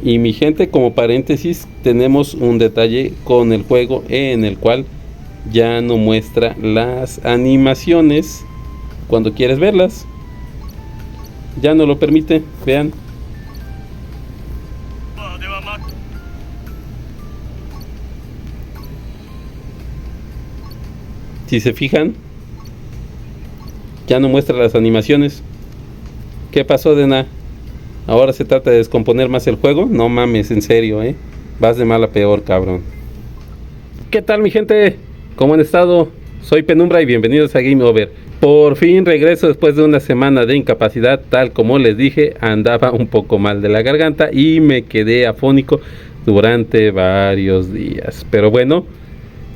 Y mi gente, como paréntesis, tenemos un detalle con el juego en el cual ya no muestra las animaciones cuando quieres verlas. Ya no lo permite, vean. Si se fijan, ya no muestra las animaciones. ¿Qué pasó, Dena? ¿Ahora se trata de descomponer más el juego? No mames, en serio, vas de mal a peor, cabrón. ¿Qué tal, mi gente? ¿Cómo han estado? Soy Penumbra y bienvenidos a Game Over. Por fin regreso después de una semana de incapacidad. Tal como les dije, andaba un poco mal de la garganta y me quedé afónico durante varios días. Pero bueno,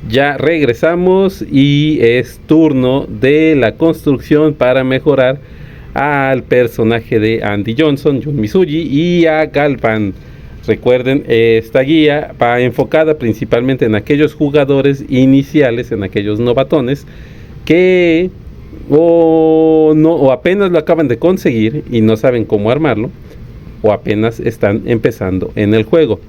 ya regresamos y es turno de la construcción para mejorar al personaje de Andy Johnson, Jun Misugi, y a Galvan. Recuerden, esta guía va enfocada principalmente en aquellos jugadores iniciales, en aquellos novatones que o apenas lo acaban de conseguir y no saben cómo armarlo, o apenas están empezando en el juego.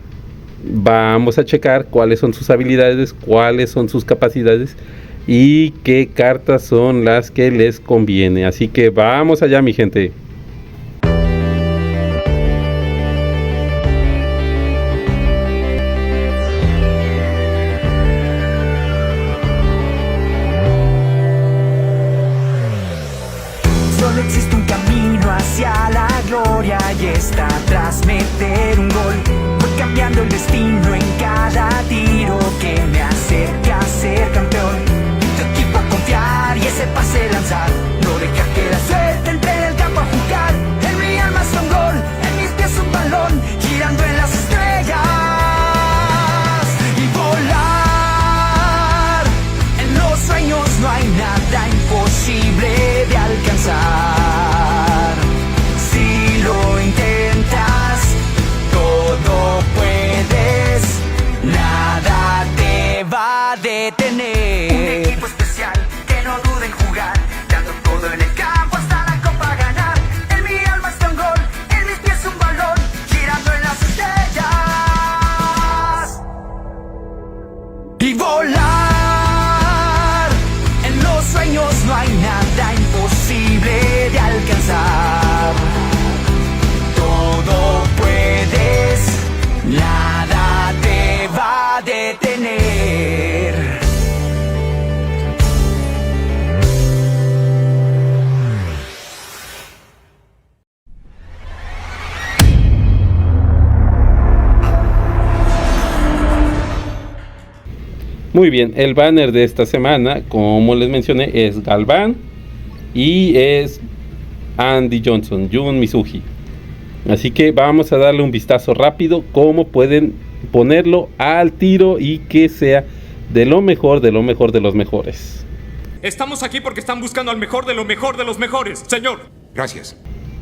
Vamos a checar cuáles son sus habilidades, cuáles son sus capacidades y qué cartas son las que les conviene. Así que vamos allá, mi gente. Solo existe un camino hacia la gloria y está tras meter un gol. Voy cambiando el destino en cada tiro que me acerca a ser campeón. Y ese pase lanzar, no deja que la suerte entre en el campo a jugar. En mi alma es un gol, en mis pies un balón, girando en las estrellas. Y volar, en los sueños no hay nada imposible de alcanzar. Si lo intentas, todo puedes, nada te va a detener. Un equipo especial, no duden jugar, dando todo en el campo hasta la copa ganar. En mi alma está un gol, en mis pies un balón, girando en las estrellas. Y volar, en los sueños no hay nada imposible de alcanzar. Todo puedes, nada te va a detener. Muy bien, el banner de esta semana, como les mencioné, es Galvan y es Andy Johnson, Jun Misugi. Así que vamos a darle un vistazo rápido cómo pueden ponerlo al tiro y que sea de lo mejor de los mejores. Estamos aquí porque están buscando al mejor de lo mejor de los mejores, señor. Gracias.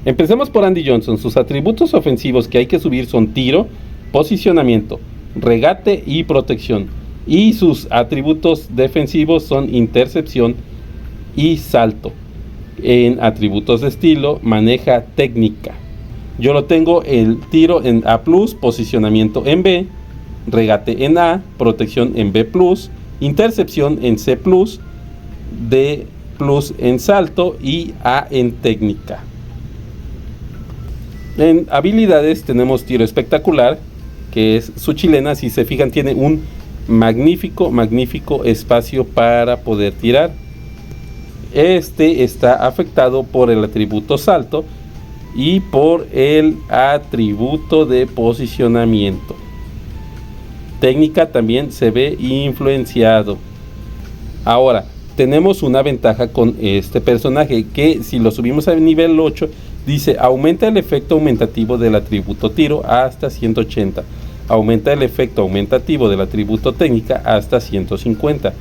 Empecemos por Andy Johnson. Sus atributos ofensivos que hay que subir son tiro, posicionamiento, regate y protección. Y sus atributos defensivos son intercepción y salto. En atributos de estilo maneja técnica. Yo lo tengo el tiro en A+, posicionamiento en B, regate en A, protección en B+, intercepción en C+, D+ en salto y A en técnica. En habilidades tenemos tiro espectacular, que es su chilena. Si se fijan, tiene un magnífico espacio para poder tirar. Este está afectado por el atributo salto y por el atributo de posicionamiento. Técnica también se ve influenciado. Ahora, tenemos una ventaja con este personaje, que si lo subimos a nivel 8, dice aumenta el efecto aumentativo del atributo tiro hasta 180. Aumenta el efecto aumentativo del atributo técnica hasta 150.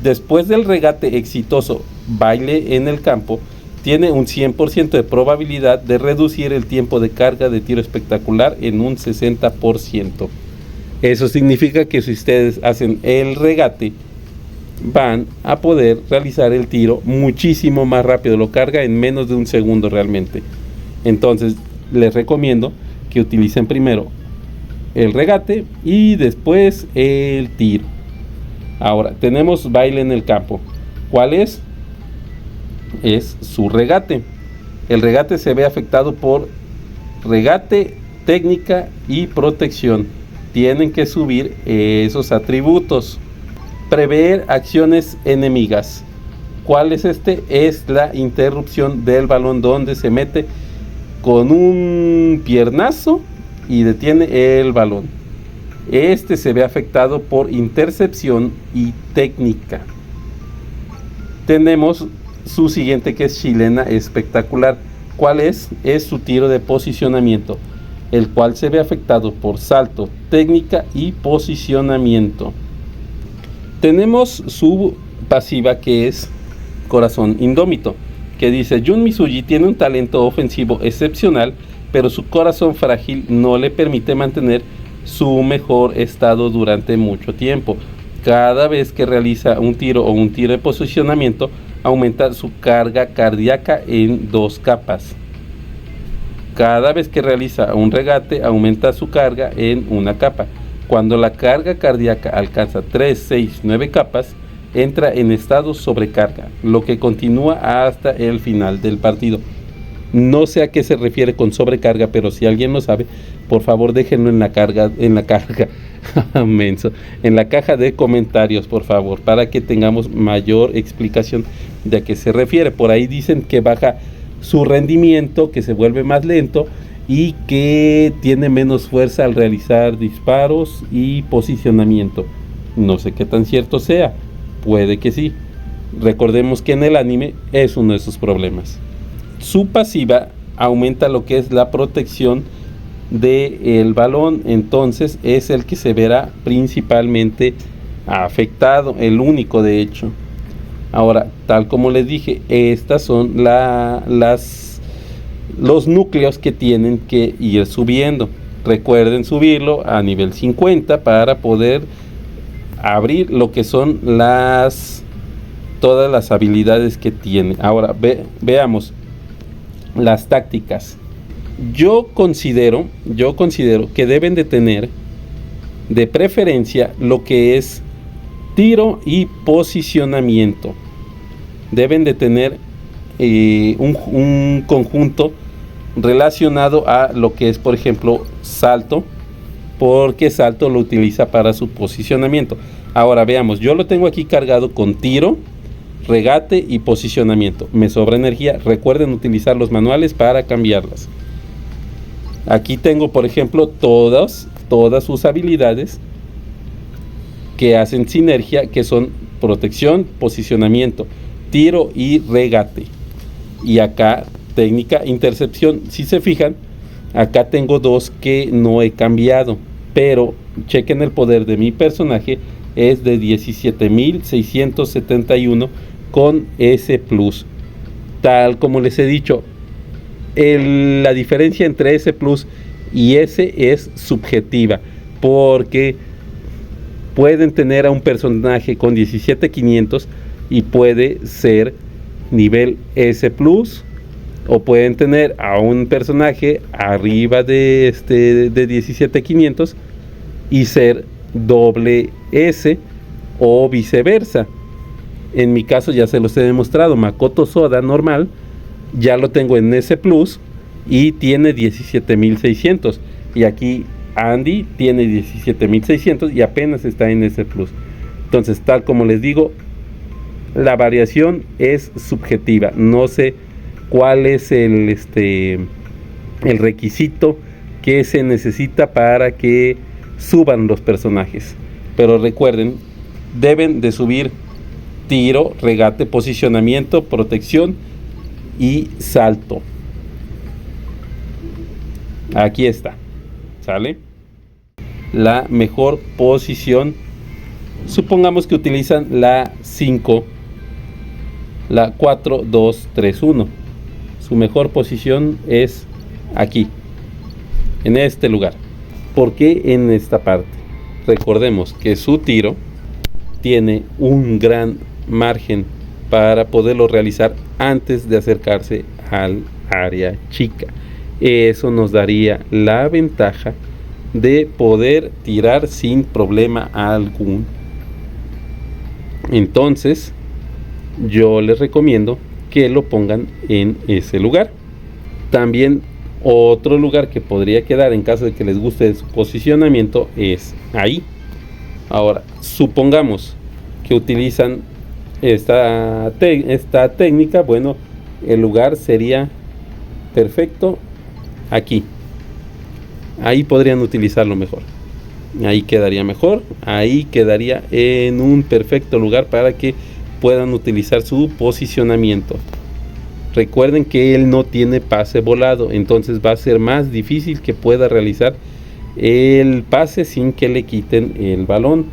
Después del regate exitoso baile en el campo, tiene un 100% de probabilidad de reducir el tiempo de carga de tiro espectacular en un 60%. Eso significa que si ustedes hacen el regate, van a poder realizar el tiro muchísimo más rápido. Lo carga en menos de un segundo realmente. Entonces les recomiendo que utilicen primero el regate y después el tiro. Ahora tenemos baile en el campo. ¿Cuál es? Es su regate. El regate se ve afectado por regate, técnica y protección. Tienen que subir esos atributos. Prever acciones enemigas. ¿Cuál es este? Es la interrupción del balón, donde se mete con un piernazo y detiene el balón. Este se ve afectado por intercepción y técnica. Tenemos su siguiente, que es chilena espectacular. ¿Cuál es? Es su tiro de posicionamiento, el cual se ve afectado por salto, técnica y posicionamiento. Tenemos su pasiva, que es corazón indómito, que dice: Jun Misugi tiene un talento ofensivo excepcional, pero su corazón frágil no le permite mantener su mejor estado durante mucho tiempo. Cada vez que realiza un tiro o un tiro de posicionamiento, aumenta su carga cardíaca en 2 capas. Cada vez que realiza un regate, aumenta su carga en 1 capa. Cuando la carga cardíaca alcanza 3, 6, 9 capas, entra en estado sobrecarga, lo que continúa hasta el final del partido. No sé a qué se refiere con sobrecarga, pero si alguien lo sabe, por favor déjenlo en la caja de comentarios, por favor, para que tengamos mayor explicación de a qué se refiere. Por ahí dicen que baja su rendimiento, que se vuelve más lento y que tiene menos fuerza al realizar disparos y posicionamiento. No sé qué tan cierto sea, puede que sí. Recordemos que en el anime es uno de sus problemas. Su pasiva aumenta lo que es la protección del balón, entonces es el que se verá principalmente afectado, el único de hecho. Ahora, tal como les dije, estas son los núcleos que tienen que ir subiendo. Recuerden subirlo a nivel 50 para poder abrir lo que son todas las habilidades que tiene. Ahora veamos las tácticas. Yo considero que deben de tener de preferencia lo que es tiro y posicionamiento. Deben de tener un conjunto relacionado a lo que es, por ejemplo, salto, porque salto lo utiliza para su posicionamiento. Ahora veamos, yo lo tengo aquí cargado con tiro, regate y posicionamiento. Me sobra energía. Recuerden utilizar los manuales para cambiarlas. Aquí tengo, por ejemplo, todas sus habilidades que hacen sinergia, que son protección, posicionamiento, tiro y regate. Y acá técnica, intercepción. Si se fijan, acá tengo 2 que no he cambiado, pero chequen el poder de mi personaje, es de 17.671 con S+. Tal como les he dicho, la diferencia entre S+ y S es subjetiva, porque pueden tener a un personaje con 17.500 y puede ser nivel S+, o pueden tener a un personaje arriba de 17.500 y ser doble S, o viceversa. En mi caso ya se los he demostrado. Makoto Soda normal ya lo tengo en S+ y tiene 17.600, y aquí Andy tiene 17.600 y apenas está en S+. Entonces, tal como les digo, la variación es subjetiva. No sé cuál es el requisito que se necesita para que suban los personajes, pero recuerden, deben de subir tiro, regate, posicionamiento, protección y salto. Aquí está, ¿sale? La mejor posición, supongamos que utilizan la 5, la 4, 2, 3, 1. Su mejor posición es aquí, en este lugar. ¿Por qué en esta parte? Recordemos que su tiro tiene un gran margen para poderlo realizar antes de acercarse al área chica. Eso nos daría la ventaja de poder tirar sin problema algún. Entonces yo les recomiendo que lo pongan en ese lugar. También otro lugar que podría quedar en caso de que les guste su posicionamiento es ahí. Ahora, supongamos que utilizan esta técnica, bueno, el lugar sería perfecto aquí. Ahí podrían utilizarlo mejor. Ahí quedaría mejor. Ahí quedaría en un perfecto lugar para que puedan utilizar su posicionamiento. Recuerden que él no tiene pase volado, entonces va a ser más difícil que pueda realizar el pase sin que le quiten el balón.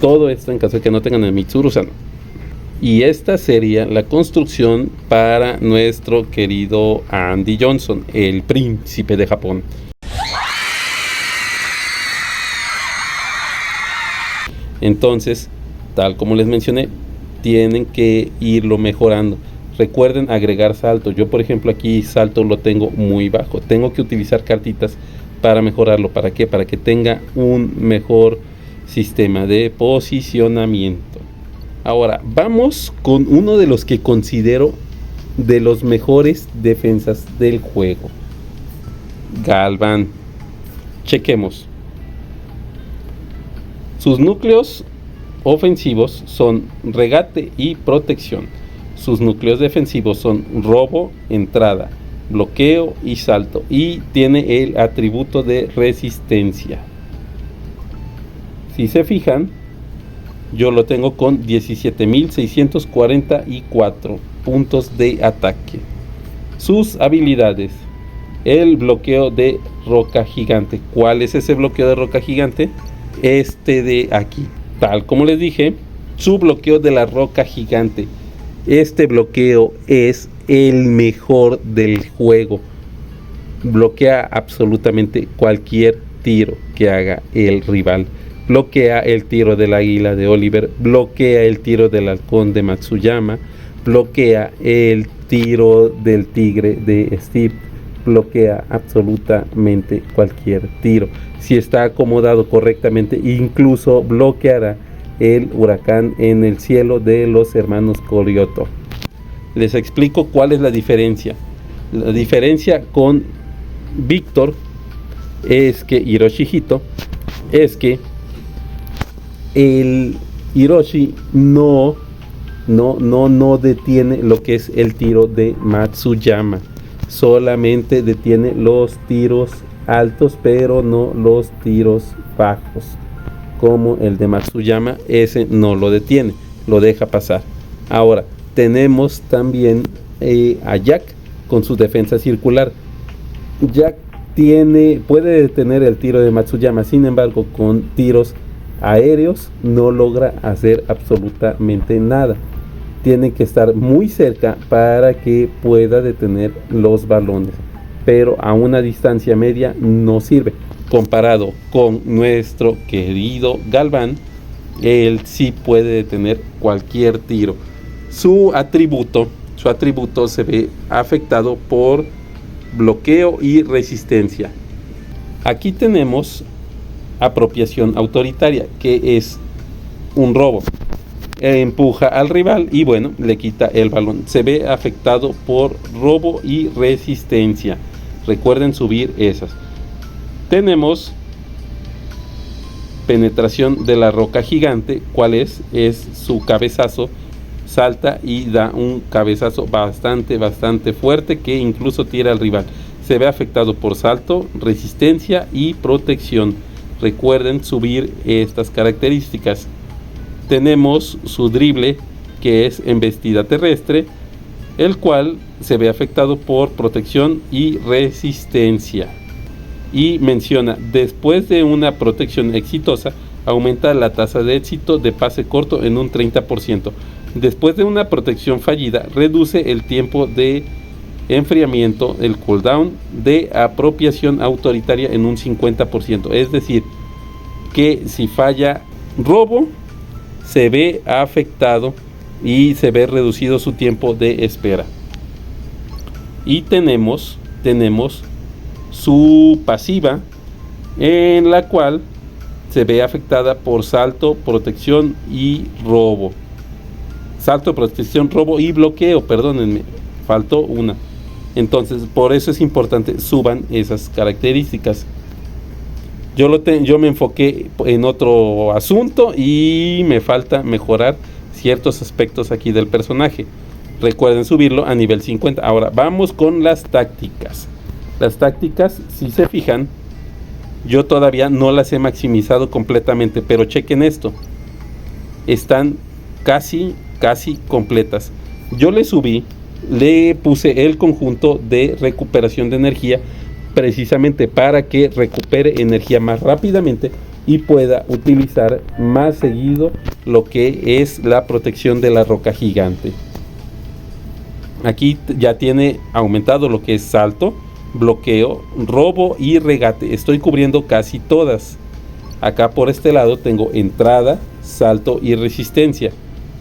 Todo esto en caso de que no tengan el Mitsuru Sano. Y esta sería la construcción para nuestro querido Andy Johnson, el príncipe de Japón. Entonces, tal como les mencioné, tienen que irlo mejorando. Recuerden agregar salto. Yo, por ejemplo, aquí salto lo tengo muy bajo. Tengo que utilizar cartitas para mejorarlo. ¿Para qué? Para que tenga un mejor sistema de posicionamiento. Ahora, vamos con uno de los que considero de los mejores defensas del juego. Galvan. Chequemos. Sus núcleos ofensivos son regate y protección. Sus núcleos defensivos son robo, entrada, bloqueo y salto. Y tiene el atributo de resistencia. Si se fijan, yo lo tengo con 17.644 puntos de ataque. Sus habilidades. El bloqueo de roca gigante. ¿Cuál es ese bloqueo de roca gigante? Este de aquí. Tal como les dije, su bloqueo de la roca gigante. Este bloqueo es el mejor del juego. Bloquea absolutamente cualquier tiro que haga el rival. Bloquea el tiro del águila de Oliver. Bloquea el tiro del halcón de Matsuyama. Bloquea el tiro del tigre de Steve. Bloquea absolutamente cualquier tiro. Si está acomodado correctamente, incluso bloqueará el huracán en el cielo de los hermanos Koryoto. Les explico cuál es la diferencia. La diferencia con Víctor es que Hiroshi Hito es que el Hiroshi no detiene lo que es el tiro de Matsuyama. Solamente detiene los tiros altos, pero no los tiros bajos. Como el de Matsuyama, ese no lo detiene, lo deja pasar. Ahora, tenemos también a Jack con su defensa circular. Jack puede detener el tiro de Matsuyama, sin embargo, con tiros aéreos no logra hacer absolutamente nada. Tiene que estar muy cerca para que pueda detener los balones, pero a una distancia media no sirve. Comparado con nuestro querido Galvan, él sí puede detener cualquier tiro. Su atributo se ve afectado por bloqueo y resistencia. Aquí tenemos apropiación autoritaria, que es un robo. Empuja al rival y bueno, le quita el balón. Se ve afectado por robo y resistencia. Recuerden subir esas. Tenemos penetración de la roca gigante. ¿Cuál es? Es su cabezazo. Salta y da un cabezazo bastante fuerte que incluso tira al rival. Se ve afectado por salto, resistencia y protección. Recuerden subir estas características. Tenemos su drible, que es embestida terrestre, el cual se ve afectado por protección y resistencia. Y menciona, después de una protección exitosa, aumenta la tasa de éxito de pase corto en un 30%. Después de una protección fallida, reduce el tiempo de enfriamiento, el cooldown de apropiación autoritaria en un 50%. Es decir, que si falla robo, se ve afectado y se ve reducido su tiempo de espera. Y tenemos su pasiva, en la cual se ve afectada por salto, protección y robo. Salto, protección, robo y bloqueo, perdónenme, faltó una. Entonces, por eso es importante suban esas características. Yo me enfoqué en otro asunto y me falta mejorar ciertos aspectos aquí del personaje. Recuerden subirlo a nivel 50. Ahora vamos con las tácticas. Las tácticas, si se fijan, yo todavía no las he maximizado completamente, pero chequen esto. Están casi completas. Yo le puse el conjunto de recuperación de energía precisamente para que recupere energía más rápidamente y pueda utilizar más seguido lo que es la protección de la roca gigante. Aquí ya tiene aumentado lo que es salto, bloqueo, robo y regate. Estoy cubriendo casi todas. Acá por este lado tengo entrada, salto y resistencia.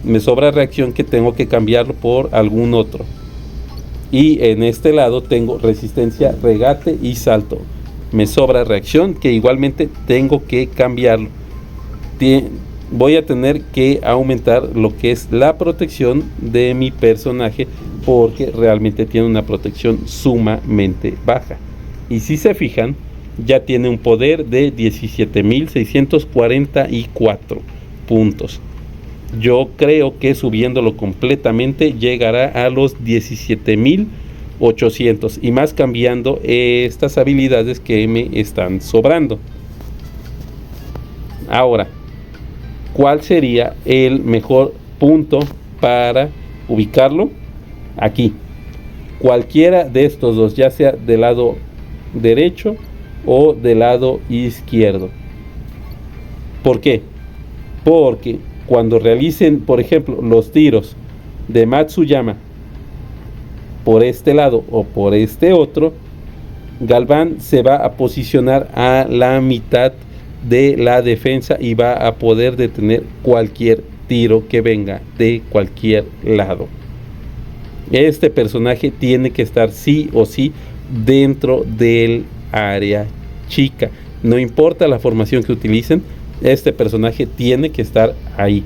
Me sobra reacción que tengo que cambiarlo por algún otro. Y en este lado tengo resistencia, regate y salto. Me sobra reacción que igualmente tengo que cambiarlo. Voy a tener que aumentar lo que es la protección de mi personaje, porque realmente tiene una protección sumamente baja. Y si se fijan, ya tiene un poder de 17.644 puntos. Yo creo que subiéndolo completamente llegará a los 17.800 y más cambiando estas habilidades que me están sobrando. Ahora, ¿cuál sería el mejor punto para ubicarlo? Aquí. Cualquiera de estos dos, ya sea del lado derecho o del lado izquierdo. ¿Por qué? Porque cuando realicen, por ejemplo, los tiros de Matsuyama por este lado o por este otro, Galván se va a posicionar a la mitad de la defensa y va a poder detener cualquier tiro que venga de cualquier lado. Este personaje tiene que estar sí o sí dentro del área chica. No importa la formación que utilicen, este personaje tiene que estar ahí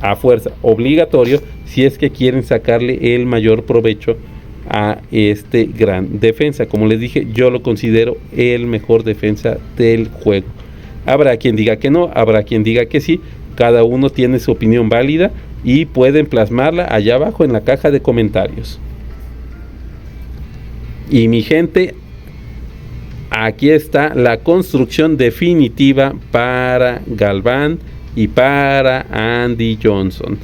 a fuerza, obligatorio, si es que quieren sacarle el mayor provecho a este gran defensa. Como les dije, yo lo considero el mejor defensa del juego. Habrá quien diga que no, habrá quien diga que sí. Cada uno tiene su opinión válida y pueden plasmarla allá abajo en la caja de comentarios. Y mi gente, aquí está la construcción definitiva para Galván y para Andy Johnson.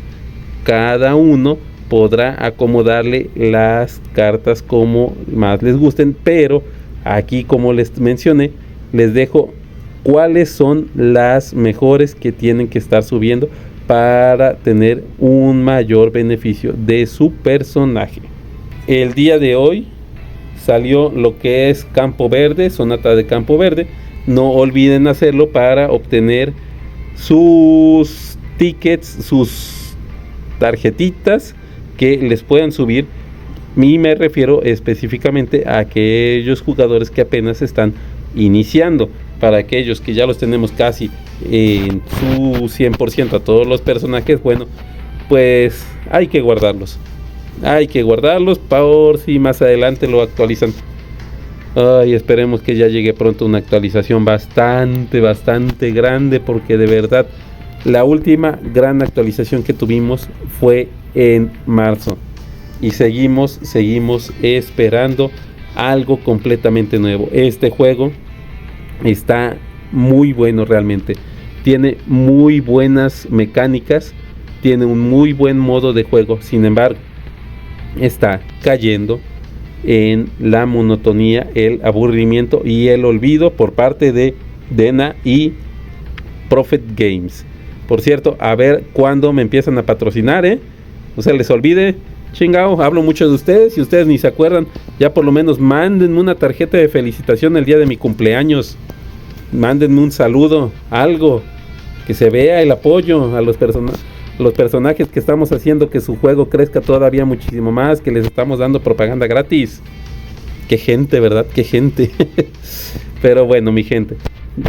Cada uno podrá acomodarle las cartas como más les gusten, pero aquí, como les mencioné, les dejo cuáles son las mejores que tienen que estar subiendo para tener un mayor beneficio de su personaje. El día de hoy salió lo que es Campo Verde, Sonata de Campo Verde. No olviden hacerlo para obtener sus tickets, sus tarjetitas que les puedan subir. Y me refiero específicamente a aquellos jugadores que apenas están iniciando. Para aquellos que ya los tenemos casi en su 100% a todos los personajes, bueno, pues hay que guardarlos. Hay que guardarlos por si más adelante lo actualizan. Ay, esperemos que ya llegue pronto una actualización bastante grande, porque de verdad la última gran actualización que tuvimos fue en marzo y seguimos esperando algo completamente nuevo. Este juego está muy bueno realmente. Tiene muy buenas mecánicas, tiene un muy buen modo de juego. Sin embargo, está cayendo en la monotonía, el aburrimiento y el olvido por parte de Dena y Prophet Games. Por cierto, a ver cuándo me empiezan a patrocinar, no se les olvide. Chingao, hablo mucho de ustedes y ustedes ni se acuerdan. Ya por lo menos mándenme una tarjeta de felicitación el día de mi cumpleaños. Mándenme un saludo, algo, que se vea el apoyo a los personajes que estamos haciendo que su juego crezca todavía muchísimo más, que les estamos dando propaganda gratis. Qué gente, ¿verdad? Qué gente. Pero bueno, mi gente,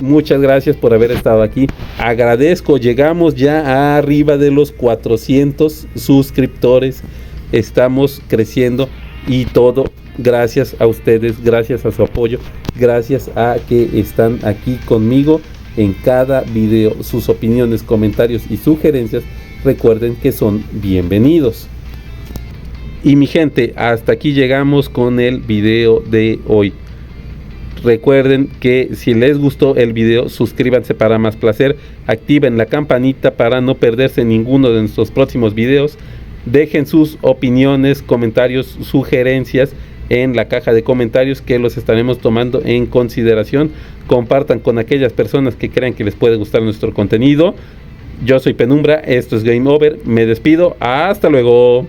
Muchas gracias por haber estado aquí. Agradezco, llegamos ya arriba de los 400 suscriptores. Estamos creciendo y todo gracias a ustedes, gracias a su apoyo, gracias a que están aquí conmigo en cada video. Sus opiniones, comentarios y sugerencias, recuerden que son bienvenidos. Y mi gente, hasta aquí llegamos con el video de hoy. Recuerden que si les gustó el video, suscríbanse para más placer, activen la campanita para no perderse ninguno de nuestros próximos videos, dejen sus opiniones, comentarios, sugerencias en la caja de comentarios que los estaremos tomando en consideración. Compartan con aquellas personas que crean que les puede gustar nuestro contenido. Yo soy Penumbra, esto es Game Over, me despido, hasta luego.